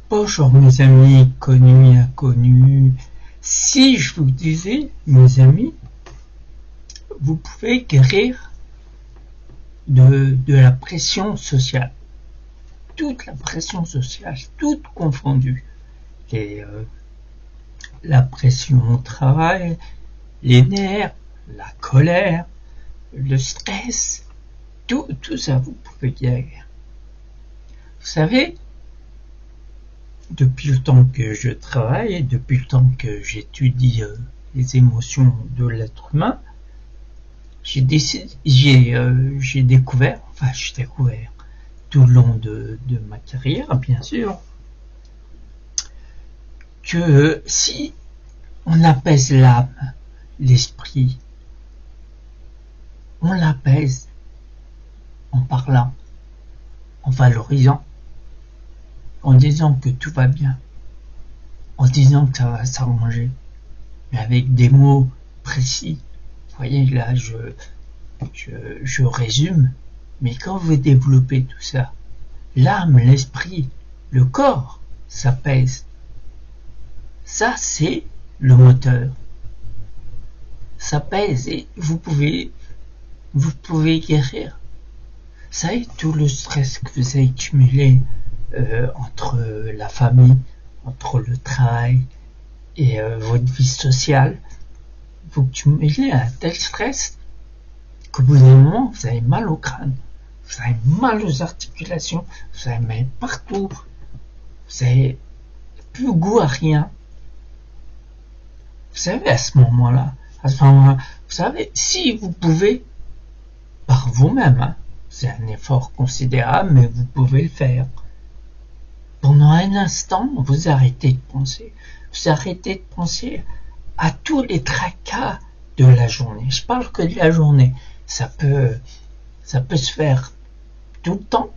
Bonjour mes amis connus et inconnus. Si je vous disais, mes amis, vous pouvez guérir de la pression sociale. Toute la pression sociale, toute confondue. La pression au travail, les nerfs, la colère, le stress, tout ça vous pouvez guérir. Vous savez, depuis le temps que je travaille, depuis le temps que j'étudie les émotions de l'être humain, j'ai découvert tout le long de ma carrière, bien sûr, que si on apaise l'âme, l'esprit, on l'apaise en parlant, en valorisant, en disant que tout va bien, en disant que ça va s'arranger, mais avec des mots précis. Vous voyez, là, je résume, mais quand vous développez tout ça, l'âme, l'esprit, le corps s'apaise. Ça, c'est le moteur. S'apaise et vous pouvez guérir. Vous savez, tout le stress que vous avez accumulé entre la famille, entre le travail et votre vie sociale, vous accumulez un tel stress qu'au bout d'un moment, vous avez mal au crâne, vous avez mal aux articulations, vous avez mal partout, vous avez plus goût à rien. Vous savez, à ce moment-là, vous savez, si vous pouvez, par vous-même, c'est un effort considérable, mais vous pouvez le faire. Pendant un instant, vous arrêtez de penser. Vous arrêtez de penser à tous les tracas de la journée. Je parle que de la journée. Ça peut se faire tout le temps.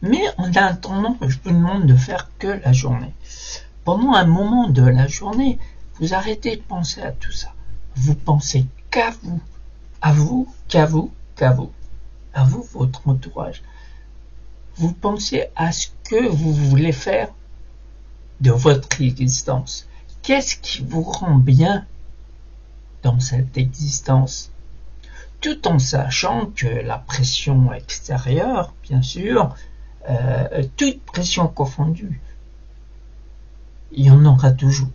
Mais en attendant, je vous demande de faire que la journée. Pendant un moment de la journée, vous arrêtez de penser à tout ça. Vous pensez qu'à vous. À vous, qu'à vous, qu'à vous. À vous, votre entourage. Vous pensez à ce que vous voulez faire de votre existence. Qu'est-ce qui vous rend bien dans cette existence? Tout en sachant que la pression extérieure, bien sûr, toute pression confondue, il y en aura toujours.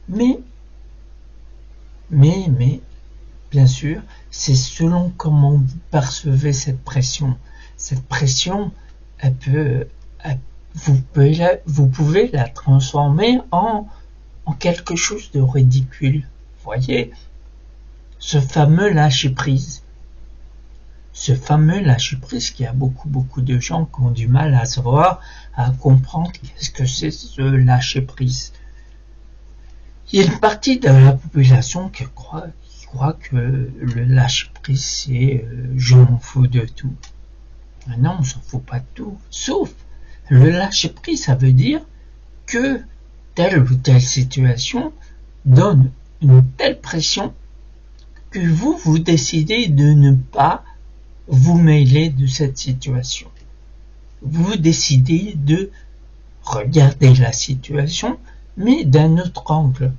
Mais, bien sûr, c'est selon comment vous percevez cette pression. Cette pression, vous pouvez la transformer en quelque chose de ridicule. Vous voyez, ce fameux lâcher-prise. Ce fameux lâcher-prise qu'il y a beaucoup de gens qui ont du mal à savoir, à comprendre qu'est-ce que c'est ce lâcher-prise. Il y a une partie de la population qui croit que le lâcher-prise, c'est je m'en fous de tout. Mais non, on s'en fout pas de tout. Sauf, le lâcher-prise, ça veut dire que telle ou telle situation donne une telle pression que vous décidez de ne pas vous mêler de cette situation. Vous décidez de regarder la situation, mais d'un autre angle.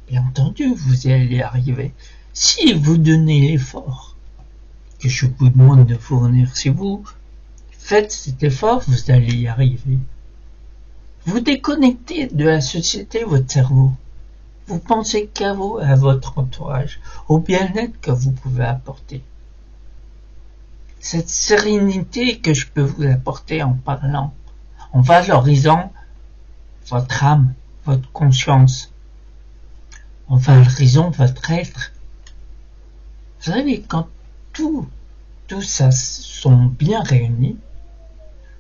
Bien entendu, vous allez y arriver. Si vous donnez l'effort que je vous demande de fournir, si vous faites cet effort, vous allez y arriver. Vous déconnectez de la société votre cerveau. Vous pensez qu'à vous, à votre entourage, au bien-être que vous pouvez apporter. Cette sérénité que je peux vous apporter en parlant, en valorisant votre âme, votre conscience, en valorisant votre être. Vous savez, quand tout ça sont bien réunis,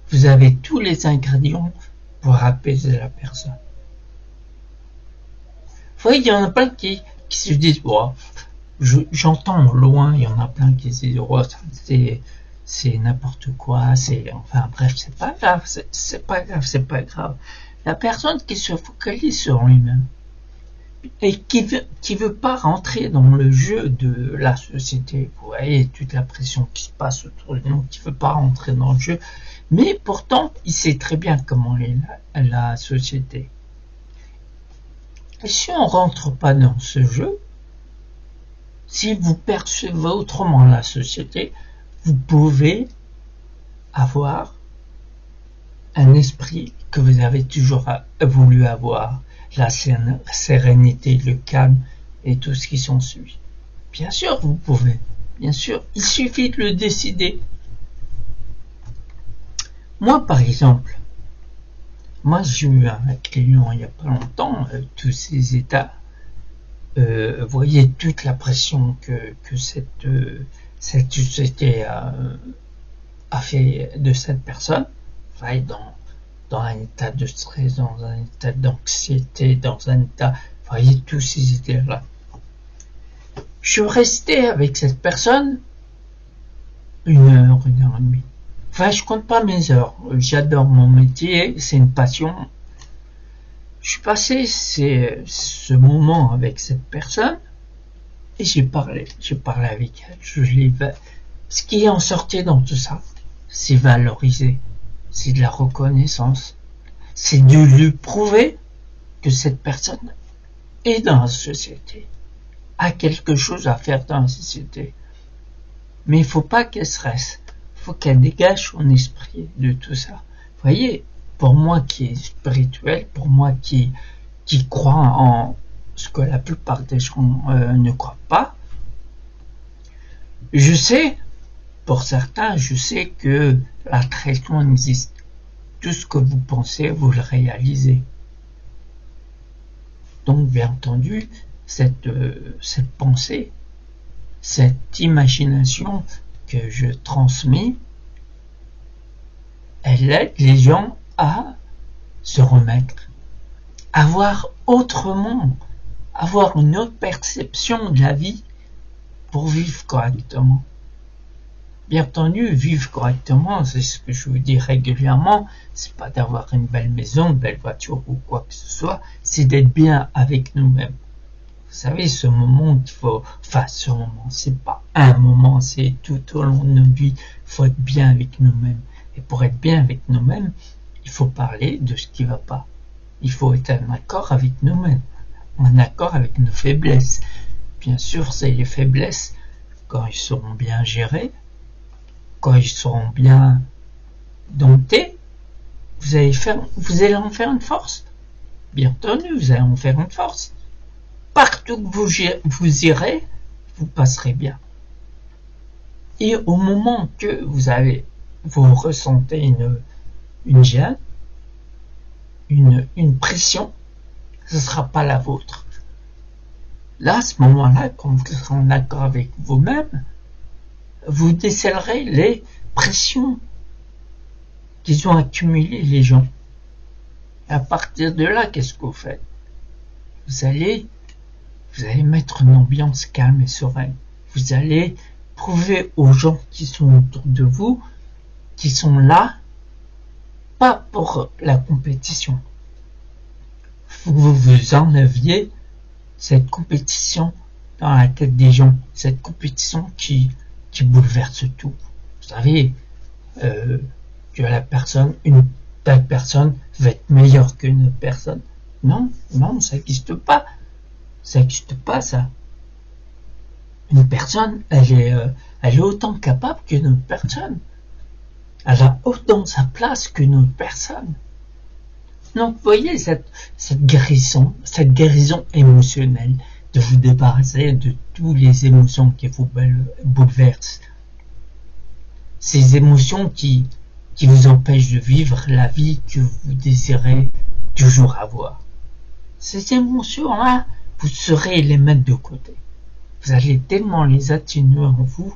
vous avez tous les ingrédients pour apaiser la personne. Vous voyez, il y en a plein qui se disent, oh, j'entends loin, il y en a plein qui se disent, oh, c'est n'importe quoi, enfin bref, c'est pas grave. La personne qui se focalise sur lui-même et qui veut pas rentrer dans le jeu de la société, vous voyez, toute la pression qui se passe autour de nous, qui veut pas rentrer dans le jeu, Mais pourtant, il sait très bien comment est la société. Et si on rentre pas dans ce jeu, si vous percevez autrement la société, vous pouvez avoir un esprit que vous avez toujours voulu avoir, la sérénité, le calme et tout ce qui s'ensuit. Bien sûr, vous pouvez. Bien sûr, il suffit de le décider. Moi, par exemple, j'ai eu un client il n'y a pas longtemps, tous ces états, vous voyez toute la pression que cette société a fait de cette personne, dans un état de stress, dans un état d'anxiété, dans un état, vous voyez tous ces états-là. Je suis resté avec cette personne 1 heure, 1 heure et demie. Enfin, je compte pas mes heures. J'adore mon métier, c'est une passion. Je suis passé ce moment avec cette personne et j'ai parlé avec elle. Ce qui est en sorti dans tout ça, c'est valoriser, c'est de la reconnaissance, c'est de lui prouver que cette personne est dans la société, a quelque chose à faire dans la société. Mais il faut pas qu'elle se reste. Il faut qu'elle dégage son esprit de tout ça. Vous voyez, pour moi qui est spirituel, pour moi qui croit en ce que la plupart des gens ne croient pas, je sais, pour certains, je sais que l'attraction existe. Tout ce que vous pensez, vous le réalisez. Donc, bien entendu, cette pensée, cette imagination que je transmets, elle aide les gens à se remettre, à voir autrement, avoir une autre perception de la vie pour vivre correctement. Bien entendu, vivre correctement, c'est ce que je vous dis régulièrement, c'est pas d'avoir une belle maison, une belle voiture ou quoi que ce soit, c'est d'être bien avec nous-mêmes. Vous savez, ce moment c'est pas un moment, c'est tout au long de notre vie, il faut être bien avec nous-mêmes. Et pour être bien avec nous-mêmes, il faut parler de ce qui va pas. Il faut être en accord avec nous-mêmes, en accord avec nos faiblesses. Bien sûr, c'est les faiblesses, quand ils seront bien gérés, quand ils seront bien domptés, vous allez en faire une force. Bien entendu, vous allez en faire une force. Partout que vous irez, vous passerez bien. Et au moment que vous ressentez une gêne, une pression, ce ne sera pas la vôtre. Là, à ce moment-là, quand vous serez en accord avec vous-même, vous décèlerez les pressions qu'ils ont accumulées les gens. Et à partir de là, qu'est-ce que vous faites? Vous allez mettre une ambiance calme et sereine. Vous allez prouver aux gens qui sont autour de vous, qui sont là, pas pour la compétition. Vous enleviez cette compétition dans la tête des gens, cette compétition qui bouleverse tout. Vous savez que une telle personne va être meilleure qu'une autre personne. Non, ça n'existe pas. Ça n'existe pas, ça. Une personne, elle est autant capable qu'une autre personne. Elle a autant sa place qu'une autre personne. Donc, vous voyez cette guérison émotionnelle, de vous débarrasser de toutes les émotions qui vous bouleversent. Ces émotions qui vous empêchent de vivre la vie que vous désirez toujours avoir. Ces émotions-là, vous saurez les mettre de côté. Vous allez tellement les atténuer en vous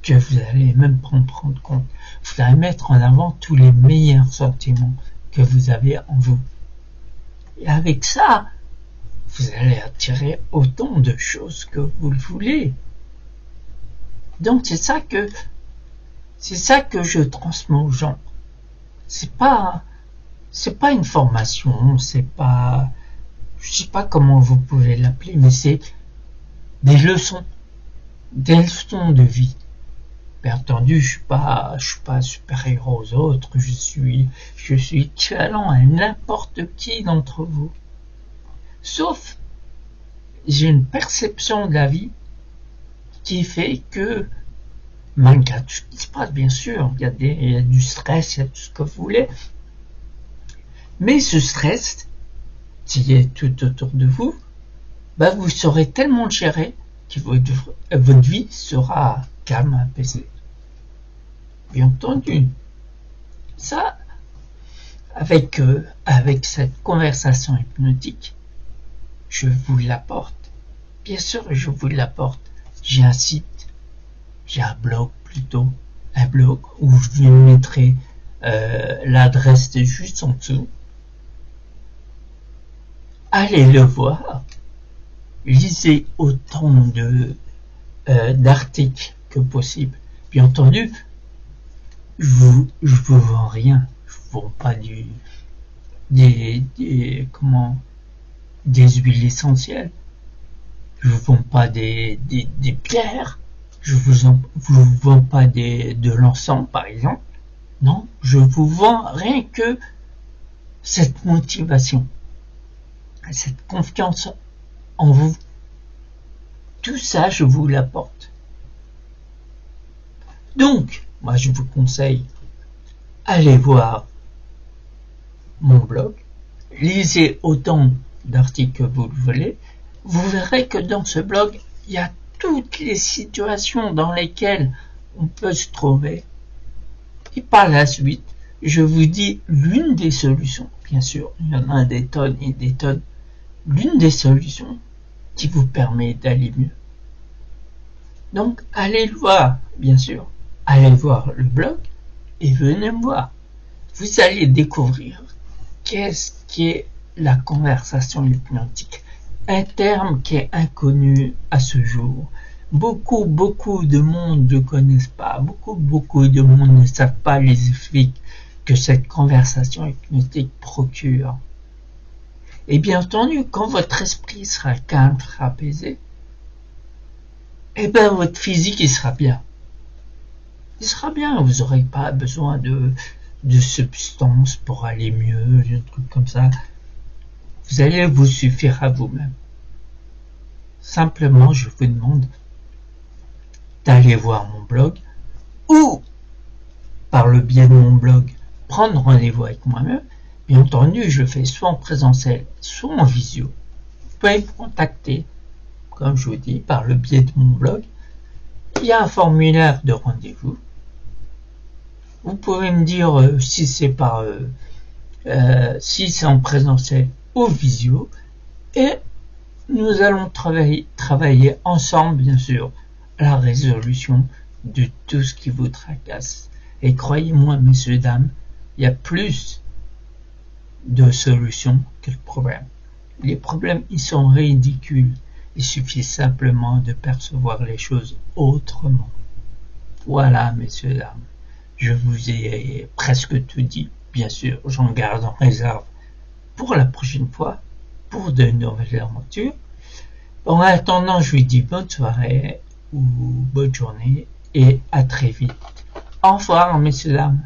que vous allez même pas en prendre compte. Vous allez mettre en avant tous les meilleurs sentiments que vous avez en vous. Et avec ça, vous allez attirer autant de choses que vous le voulez. Donc c'est ça que je transmets aux gens. C'est pas une formation, je sais pas comment vous pouvez l'appeler, mais c'est des leçons de vie. Bien entendu, je suis pas supérieur aux autres, je suis équivalent à n'importe qui d'entre vous. Sauf, j'ai une perception de la vie qui fait que, malgré tout ce qui se passe, bien sûr, il y a du stress, il y a tout ce que vous voulez, mais ce stress, qui est tout autour de vous, bah vous saurez tellement le gérer que votre vie sera calme, apaisée. Bien entendu, ça, avec cette conversation hypnotique, je vous l'apporte. Bien sûr, je vous l'apporte. J'ai un site, j'ai un blog plutôt, un blog où je vous mettrai l'adresse juste en dessous. Allez le voir. Lisez autant d'articles que possible. Bien entendu, je vous vends rien. Je vous vends pas des huiles essentielles. Je vous vends pas des pierres. Je vous vends pas de l'encens, par exemple. Non, je vous vends rien que cette motivation, cette confiance en vous. Tout ça, je vous l'apporte. Donc, moi, je vous conseille, allez voir mon blog, lisez autant d'articles que vous le voulez. Vous verrez que dans ce blog, il y a toutes les situations dans lesquelles on peut se trouver. Et par la suite, je vous dis l'une des solutions. Bien sûr, il y en a des tonnes et des tonnes. L'une des solutions qui vous permet d'aller mieux. Donc, allez le voir, bien sûr. Allez voir le blog et venez me voir. Vous allez découvrir qu'est-ce qu'est la conversation hypnotique. Un terme qui est inconnu à ce jour. Beaucoup de monde ne connaissent pas. Beaucoup de monde ne savent pas les effets que cette conversation hypnotique procure. Et bien entendu, quand votre esprit sera calme, sera apaisé, et bien votre physique il sera bien. Il sera bien, vous n'aurez pas besoin de substances pour aller mieux, des trucs comme ça. Vous allez vous suffire à vous-même. Simplement, je vous demande d'aller voir mon blog ou, par le biais de mon blog, prendre rendez-vous avec moi-même. Bien entendu, je le fais soit en présentiel, soit en visio. Vous pouvez me contacter, comme je vous dis, par le biais de mon blog. Il y a un formulaire de rendez-vous. Vous pouvez me dire si c'est si c'est en présentiel ou visio. Et nous allons travailler ensemble, bien sûr, à la résolution de tout ce qui vous tracasse. Et croyez-moi, messieurs, dames, il y a plus de solutions que de problèmes. Les problèmes, ils sont ridicules. Il suffit simplement de percevoir les choses autrement. Voilà, messieurs, dames. Je vous ai presque tout dit. Bien sûr, j'en garde en réserve pour la prochaine fois, pour de nouvelles aventures. En attendant, je vous dis bonne soirée ou bonne journée et à très vite. Au revoir, messieurs, dames.